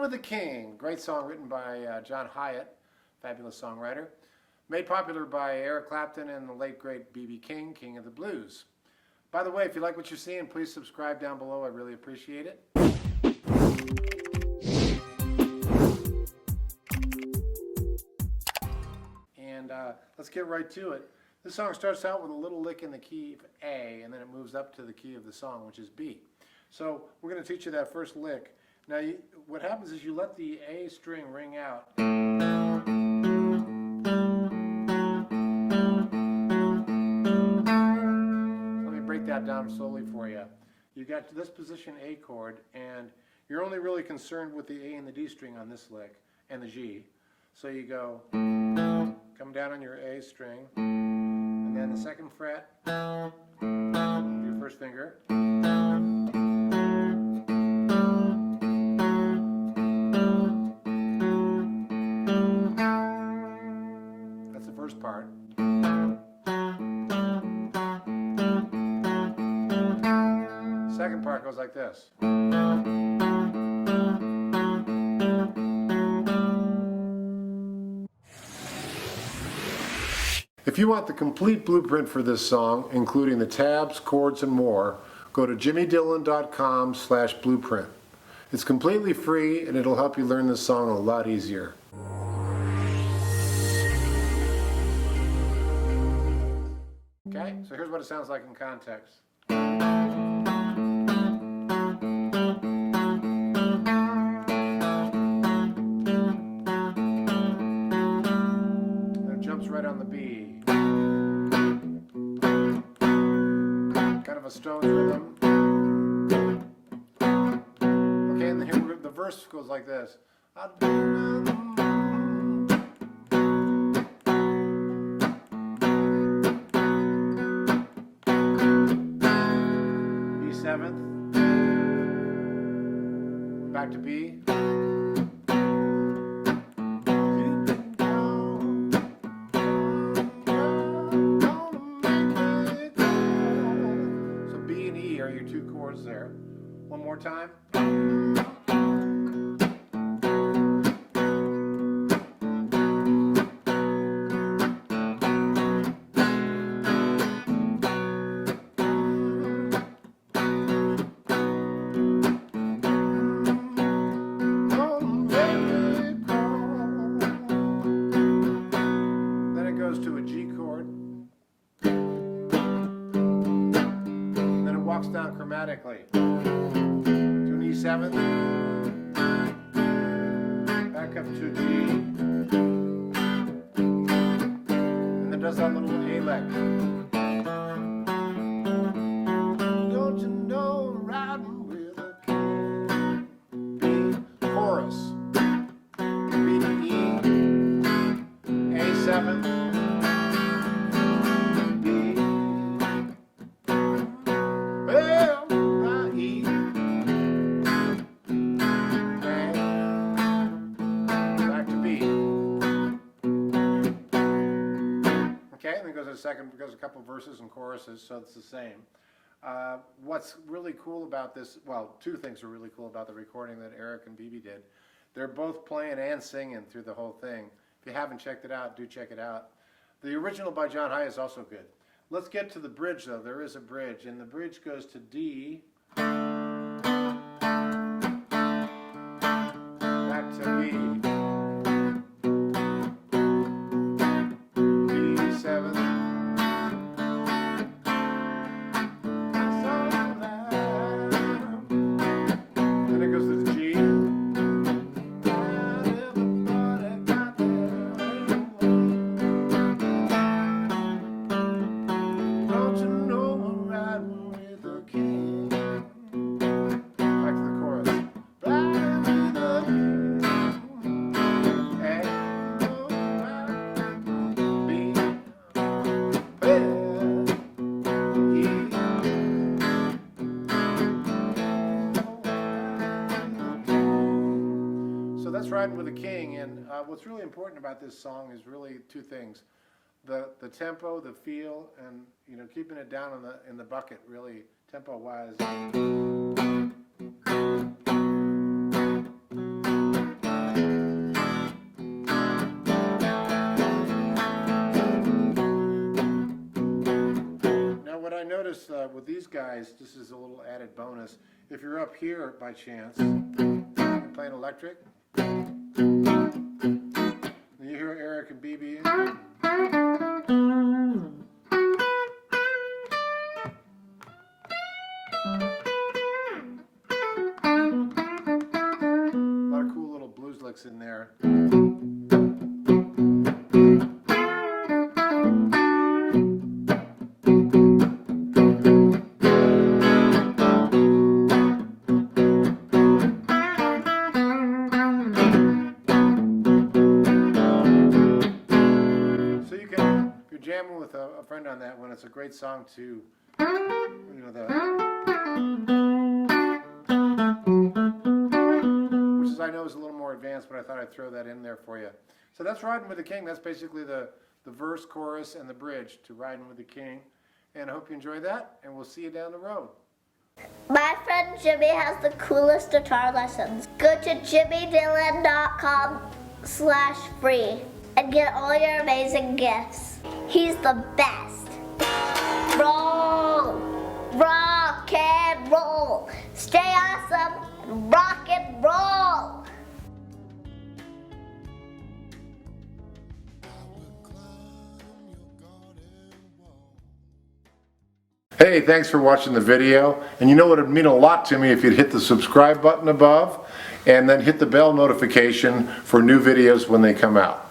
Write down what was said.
with the King. Great song written by John Hiatt, fabulous songwriter. Made popular by Eric Clapton and the late great B.B. King, King of the Blues. By the way, if you like what you're seeing, please subscribe down below. I really appreciate it. And let's get right to it. This song starts out with a little lick in the key of A, and then it moves up to the key of the song, which is B. So we're going to teach you that first lick. Now, what happens is you let the A string ring out. Let me break that down slowly for you. You got to this position A chord, and you're only really concerned with the A and the D string on this lick, and the G. So you go, come down on your A string, and then the second fret, your first finger. That's the first part. Second part goes like this. If you want the complete blueprint for this song, including the tabs, chords, and more, go to jimmydillon.com/blueprint. It's completely free, and it'll help you learn this song a lot easier. Okay, so here's what it sounds like in context. And it jumps right on the B. Kind of a Stones rhythm. Okay, and then here the verse goes like this. Seventh, back to B. So B and E are your two chords there. One more time. To a G chord, then it walks down chromatically to an E7, back up to a G, and then does that little A lick. Don't you know I'm riding with a king? B chorus, B to E, A7. Goes a couple verses and choruses, so it's the same. What's really cool about this, well, two things are really cool about the recording that Eric and BB did. They're both playing and singing through the whole thing. If you haven't checked it out, do check it out. The original by John Hiatt is also good. Let's get to the bridge, though. There is a bridge, and the bridge goes to D, back to B. Riding with the King, and what's really important about this song is really two things: the tempo, the feel, and keeping it down in the bucket, really tempo wise. with these guys, this is a little added bonus. If you're up here by chance, you're playing electric, and you hear Eric and BB. A lot of cool little blues licks in there. Jamming with a friend on that one. It's a great song to, you know, which is, I know, is a little more advanced, but I thought I'd throw that in there for you. So that's Riding with the King. That's basically the verse, chorus, and the bridge to Riding with the King. And I hope you enjoy that, and we'll see you down the road. My friend Jimmy has the coolest guitar lessons. Go to jimmydillon.com/free and get all your amazing gifts. He's the best. Roll, rock and roll. Stay awesome and rock and roll. Hey, thanks for watching the video. And you know what, it would mean a lot to me if you'd hit the subscribe button above and then hit the bell notification for new videos when they come out.